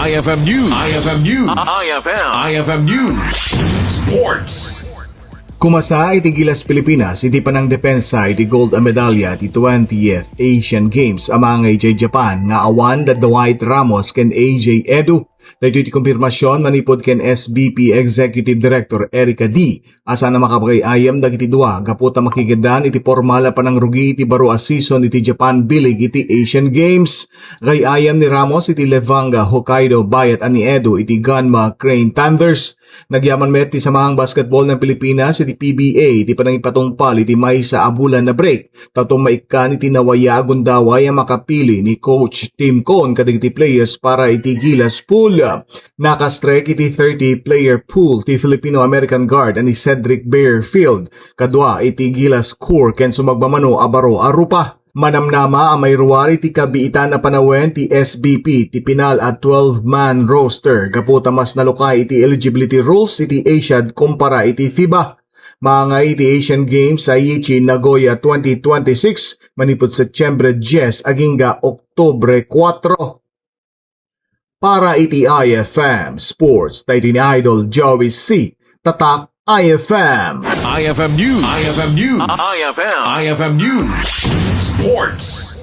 IFM News. IFM News. IFM News. Sports. Kumasa iti Gilas Pilipinas, iti panang depensa iti gold a medalya iti 20th Asian Games amang AJ Japan nga awan that the Dwight Ramos ken AJ Edu. Dahito iti kumpirmasyon manipod ken SBP Executive Director Erica D. Asa na makapagayayam dagiti dua gaputa makigedan iti formala panang rugi iti baro a season iti Japan bilig iti Asian Games. Gayayam ni Ramos iti Levanga Hokkaido bayat ani Edu iti Gunma Crane Thunders. Nagyaman met ti samahang basketball ng Pilipinas iti PBA iti panangipatungpal iti may sa abulan na break. Tatong maikan iti nawaya agundaway ang makapili ni Coach Tim Cone kadagiti players para iti Gilas pool. Nakastrek iti 30-player pool ti Filipino-American Guard ani Cedric Bearfield. Kadwa iti Gilas Core ken sumagbamano abaro arupa. Manamnama ang may ruwari ti kabiitan na panawen ti SBP ti pinal at 12-man roster. Kaputa mas nalukay iti eligibility rules iti Asiad kumpara iti FIBA. Mga iti Asian Games sa Aichi Nagoya 2026 manipod Setyembre 10 agingga Oktubre 4. Para iti IFM Sports, tayo ni Idol Joey C. Tatak IFM. IFM News. IFM News. IFM News. Sports.